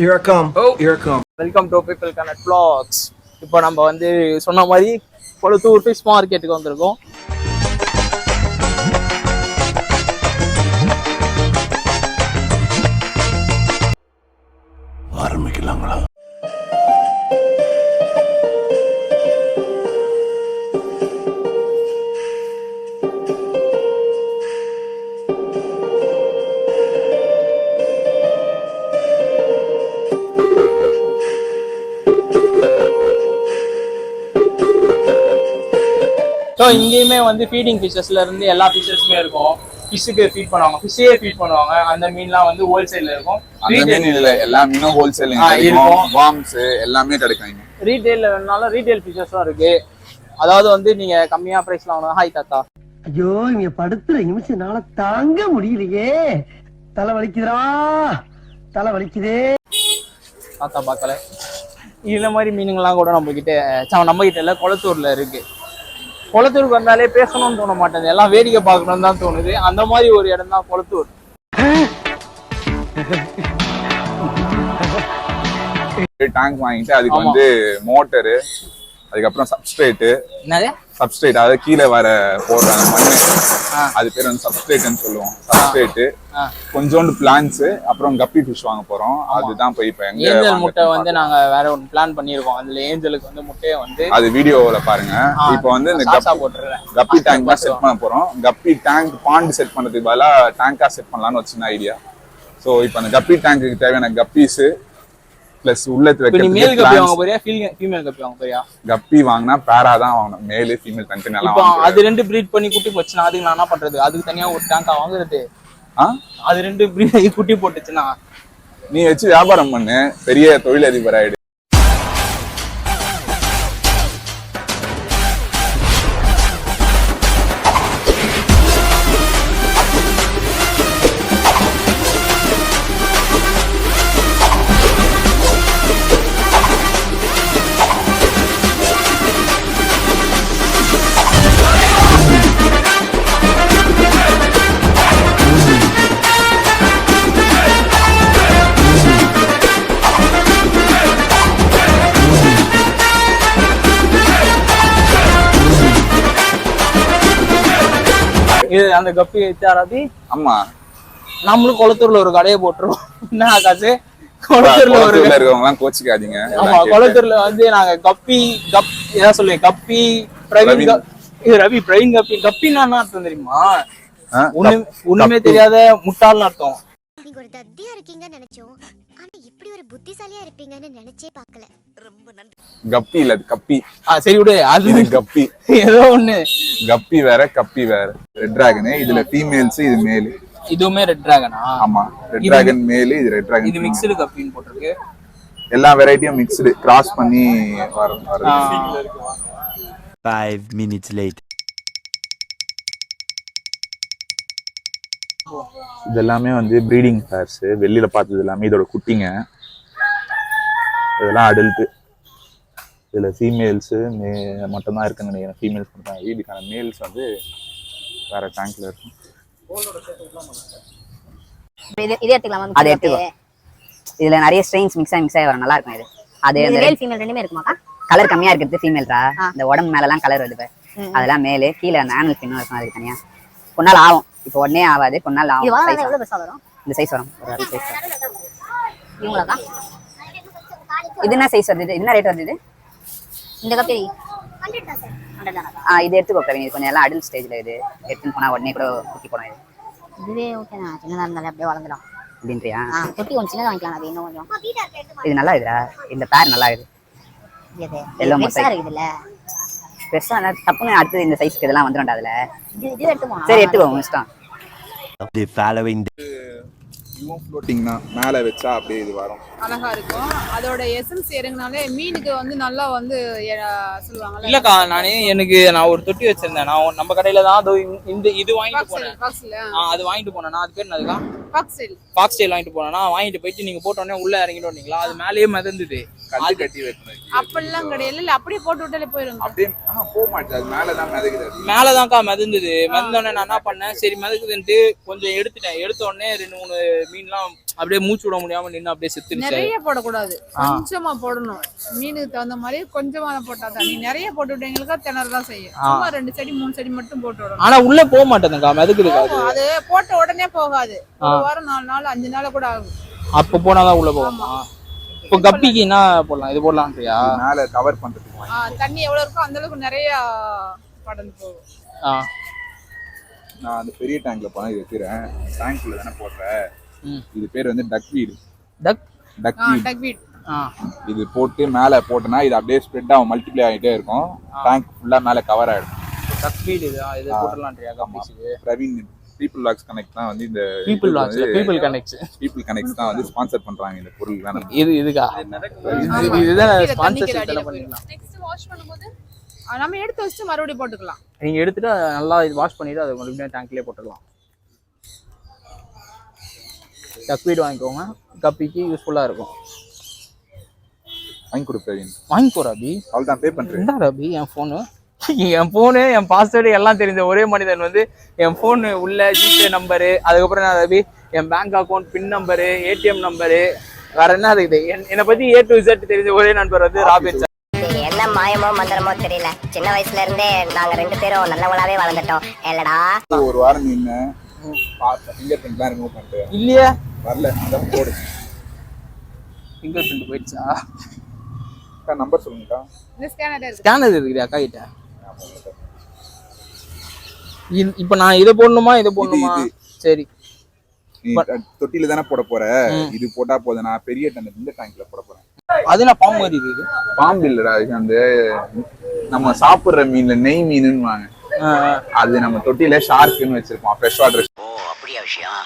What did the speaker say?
Here I come. Oh, here I come. Welcome to People Connect Vlogs. இப்போ நம்ம வந்து சொன்ன மாதிரி கொளத்தூர் ஃபிஷ் மார்க்கெட்டுக்கு வந்திருக்கோம். ஆரம்பிக்கலாங்களா? ஸோ இங்கேயுமே வந்து ஃபீடிங் ஃபிஷஸ்ல இருந்து எல்லா ஃபிஷஸுமே இருக்கும். ஃபிஷ்ஷுக்கு ஃபீட் பண்ணுவாங்க, ஃபிஷ்ஷே ஃபீட் பண்ணுவாங்க. அந்த மீன்லாம் வந்து ஹோல்சேல்ல இருக்கும். எல்லா மீனும் ஹோல்சேல் இருக்கும், வார்ம்ஸ் எல்லாமே கிடைக்கும். ரீட்டைல்ல வேணாலும் ரீட்டைல் ஃபிஷஸும் இருக்கு. அதாவது வந்து நீங்க கம்மியா பிரைஸ்ல வாங்கணும். ஹாய் தாத்தா. ஐயோ இங்க படுத்துற நிமிஷம்னால தாங்க முடியலையே, தலை வலிக்குதுடா, தலை வலிக்குதே. தாத்தா பார்க்கல. இந்த மாதிரி மீனுங்கெல்லாம் கூட நம்ம கிட்ட இல்ல கொளத்தூர்ல இருக்கு. கொளத்தூருக்கு வந்தாலே பேசணும்னு தோண மாட்டேங்குது, எல்லாம் வேடிக்கை பார்க்கணும்னு தான் தோணுது. அந்த மாதிரி ஒரு இடம் தான் கொளத்தூர். டேங்க் வாங்கிட்டு அதுக்கு வந்து மோட்டரு, அதுக்கப்புறம் சப்ஸ்ட்ரேட், அதாவது கீழே வர போடுற மண்ணு, அது பேர் வந்து சப்ஸ்ட்ரேட்னு சொல்லுவோம். சப்ஸ்ட்ரேட், கொஞ்சோண்டு பிளான்ஸ், அப்புறம் கப்பி ஃபிஷ் வாங்க போறோம். அதுதான் போய் இப்ப ஏஞ்சல் முட்டை வந்து நாங்க வேற ஒரு பிளான் பண்ணிருக்கோம். அதுல ஏஞ்சலுக்கு வந்து முட்டையை வந்து அது வீடியோல பாருங்க. இப்போ வந்து இந்த கப்பி டேங்க் தான் செட் பண்ண போறோம். கப்பி டேங்க் பாண்ட் செட் பண்ணதுக்கு பதிலா டேங்கா செட் பண்ணலாம்னு ஒரு சின்ன ஐடியா. சோ இப்போ அந்த கப்பி டேங்க்கு தேவையான கப்பீஸ் பிளஸ் உள்ளத்து வைக்க மேல் கப்பி வாங்க போறியா ஃபீமேல் கப்பி வாங்க போறியா? கப்பி வாங்கினா பேரா தான் வாங்கணும், மேல் ஃபீமேல் தனித்தனியா. இப்போ அது ரெண்டு பிரீட் பண்ணி குட்டி போச்சுனா அதுக்கு நான் என்ன பண்றது? அதுக்கு தனியா ஒரு டேங்கா வாங்குறது. அது ரெண்டு பிரீட் குட்டி போட்டுச்சுனா நீ வச்சு வியாபாரம் பண்ணு, பெரிய தொழிலதிபர் ஆயிடு. அந்த கப்பி வச்சாராதி. ஆமா, நம்மளும் கொளத்தூர்ல ஒரு கடையை போட்டுருவோம். என்ன ஆகாது, கொளத்தூர்ல இருக்கவங்க எல்லாம் கோச்சிக்காதீங்க. ஆமா, கொளத்தூர்ல வந்து நாங்க கப்பி ஏதாவது சொல்லுவேன், கப்பி ரவி பிரவீன் கப்பி. கப்பின்னா என்ன அர்த்தம் தெரியுமா? ஒண்ணுமே தெரியாத முட்டாள்னு அர்த்தம். நீங்க ஒரு தத்தியா இருக்கீங்கன்னு நினைச்சோம், ஆனா இப்படி ஒரு புத்திசாலியா இருப்பீங்கன்னு நினைச்சே பார்க்கல. ரொம்ப நன்றி. கப்பி இல்ல, கப்பி. சரி விடு, அது கப்பி ஏதோ ஒண்ணு. கப்பி வேற, கப்பி வேற. ரெட் டிராகன் இதுல ஃபீமேல்ஸ், இது மேல். இதுவுமே ரெட் டிராகனா? ஆமா, ரெட் டிராகன் மேல், இது ரெட் டிராகன். இது மிக்ஸ்டு கப்பின்னு போட்டுருக்கு. எல்லா வெரைட்டியும் மிக்ஸ்டு கிராஸ் பண்ணி வரும். 5 minutes later. இது எல்லாமே வந்து ப்ரீடிங் பேர்ஸ். வெளியில பார்த்தது எல்லாமே இதோட குட்டிங்க. இதெல்லாம் அடல்ட்டு. இதுல ஃபீமேல்ஸ் மட்டும் தான் இருக்குன்னு நினைக்கிறேன். ஃபீமேல்ஸ் மட்டும் தான். இதுக்கான மேல்ஸ் வந்து வேற டேங்க்ல இருக்கும். இது எடுத்துக்கலாமா? அது எடுத்துக்கோ. இதுல நிறைய ஸ்ட்ரெயின்ஸ் மிக்ஸ் ஆகி வரும், நல்லா இருக்கும். இது அது மேல் ஃபீமேல் ரெண்டுமே இருக்குமாக்கா? கலர் கம்மியா இருக்கிறது ஃபீமேல்ரா. இந்த உடம்பு மேலலாம் கலர் வருது, அதெல்லாம் மேலே. கீழே அந்த ஆனல் ஃபின்னும் இருக்கும், அதுக்கு தனியா. கொஞ்ச நாள் ஆகும், இப்போ உடனே ஆகாது, கொஞ்ச நாள் ஆகும். இந்த சைஸ் வரும், ஒரு சைஸ் வரும். இவங்களுக்கா இது என்ன சைஸ் வருது? என்ன ரேட் வருது? இந்த கப்பி 100. இது எடுத்துக்கோ பிரவீன். இது கொஞ்சம் எல்லாம் அடல்ட் ஸ்டேஜ்ல. இது எடுத்துன்னு போனா உடனே கூட குட்டி போனோம். இதுவே ஓகேண்ணா, சின்னதாக இருந்தாலும் அப்படியே வளர்ந்துடும் அப்படின்றியா? குட்டி கொஞ்சம் சின்னதாக வாங்கிக்கலாம். அது இன்னும் கொஞ்சம் இது நல்லா இருக்குதா? இந்த பேர் நல்லா இருக்குது. எல்லாம் இருக்குதுல்ல, பெருசா தப்புன்னு அடுத்தது இந்த சைஸ்க்கு இதெல்லாம் வந்துடும். அதுல சரி எடுத்துக்கோ, இஷ்டம். The following day. ஃப்ளோட்டிங்னா மேலே வச்சா அப்படியே இது வரும், அழகா இருக்கும். அதோட எசன்ஸ் இறங்கினாலே மீனுக்கு வந்து நல்லா வந்து சொல்லுவாங்க. இல்லக்கா, நான் ஒரு தொட்டி வச்சிருந்தேன். நான் நம்ம கடையில தான் இந்த இது வாங்கிட்டு போனேன். அது வாங்கிட்டு போனேன்னா அது பேர் என்னதுக்கா? பாக்ஸ் ஸ்டைல் வாங்கிட்டு போனேன்னா வாங்கிட்டு போயிட்டு நீங்க போட்ட உடனே உள்ள இறங்கிட்டு வந்தீங்களா, அது மேலேயே மிதந்துது. கட்டி கட்டி வைக்கணும். அப்பெல்லாம் கிடையாது, இல்ல அப்படியே போட்டு விட்டாலே போயிருங்க. அப்படியே போக மாட்டேது, மேலதான் மிதக்குது. மேலதான்க்கா மிதந்துது. மிதந்த உடனே நான் என்ன பண்ணேன், சரி மிதக்குதுன்ட்டு கொஞ்சம் எடுத்துட்டேன். எடுத்த உடனே 2-3 மீன்லாம் அப்படியே மூச்சு விட முடியாம நின்று அப்படியே செத்துருச்சு. நிறைய போடக்கூடாது, கொஞ்சமா போடணும். மீனுக்கு தகுந்த மாதிரி கொஞ்சமா போட்டா தான். நீ நிறைய போட்டு விட்டீங்களுக்கா திணறதான் செய்யும். சும்மா 2 செடி 3 செடி மட்டும் போட்டு விடணும். ஆனா உள்ள போக மாட்டேங்குதுக்கா, அதுக்கு இருக்காது. அது போட்ட உடனே போகாது, 1 வாரம் 4 நாள் 5 நாள் கூட ஆகும். அப்ப போனாதான் உள்ள போகுமா? இப்போ கப்பிக்கு என்ன போடலாம்? இது போடலான்றியா? மேல கவர் பண்றதுக்கு தண்ணி எவ்வளவு இருக்கோ அந்த அளவுக்கு நிறைய படந்து போகும். நான் அந்த பெரிய டேங்க்ல போனா இது வைக்கிறேன். டேங்க்ல தானே போடுறேன். இது பேர் வந்து டக் வீடு. டக் வீட். இது போட்டு மேல போட்டனா இது அப்படியே ஸ்ப்ரெட் ஆகும், மல்டிப்ளை ஆகிட்டே இருக்கும். டேங்க் ஃபுல்லா மேல கவர் ஆயிடும். டக் வீட் இது போடலான்றியா கப்பிக்கு? பிரவீன் பீப்புள் லாக்ஸ் கனெக்ட் தான் வந்து இந்த பீப்புள் கனெக்ட்ஸ் தான் வந்து ஸ்பான்சர் பண்றாங்க இந்த பொருள் வேணும். இதுக்கா இதுதான் ஸ்பான்சர்ஷிப் எல்லாம் பண்ணிக்கலாம். நெக்ஸ்ட் வாஷ் பண்ணும்போது நம்ம எடுத்து வச்சு மறுபடியும் போட்டுக்கலாம். நீங்க எடுத்துட்டு நல்லா இது வாஷ் பண்ணிட்டு அதை மறுபடியும் டேங்க்லயே போட்டுக்கலாம். டக் வீட் வாங்கிக்கோங்க, கப்பிக்கு யூஸ்ஃபுல்லா இருக்கும். வாங்கி கொடு பிரவீன். வாங்கிக்கோ ரபி. அவ்வளவுதான் பே பண்றேன். என்ன ரபி, என் ஃபோனு என் பாஸ்வேர்டு எல்லாம் தெரிஞ்ச ஒரே மனிதன் வந்து என் ஃபோனு உள்ள ஜிபே நம்பரு, அதுக்கப்புறம் நான் ரபி என் பேங்க் அக்கௌண்ட் பின் நம்பரு, ஏடிஎம் நம்பரு, வேற என்ன இருக்குது என்னை பத்தி A to Z தெரிஞ்ச ஒரே நண்பர் வந்து ராபின் சார். என்ன மாயமோ மந்திரமோ தெரியல, சின்ன வயசுல இருந்தே நாங்க 2 பேரும் நல்லவங்களாவே வளர்ந்துட்டோம். இல்லடா ஒரு வாரம் நின்னு ஃபிங்கர் பிரிண்ட் தான் ரிமூவ் பண்ணிட்டு இல்லையே வரல. அதான் போடு. ஃபிங்கர் பிரிண்ட் போயிடுச்சா? நம்பர் சொல்லுங்கக்கா. இந்த ஸ்கேனர் இருக்கு. ஸ்கேனர் இருக்குது அக்கா கிட்ட. இப்ப நான் இதை போடணுமா இதை போடணுமா? சரி, நீ தொட்டில தானே போட போற, இது போட்டா போதும். நான் பெரிய டேங்க் இந்த டேங்க்ல போட போறேன். அது நான் பாம்பு மாதிரி இருக்குது. பாம்பு இல்லடா, இது அந்த நம்ம சாப்பிடுற மீன்ல நெய் மீனுன்னு வாங்க. அது நம்ம தொட்டில ஷார்க்குன்னு வச்சிருக்கோம், ஃப்ரெஷ் வாட்டர். ஓ அப்படியா விஷயம்?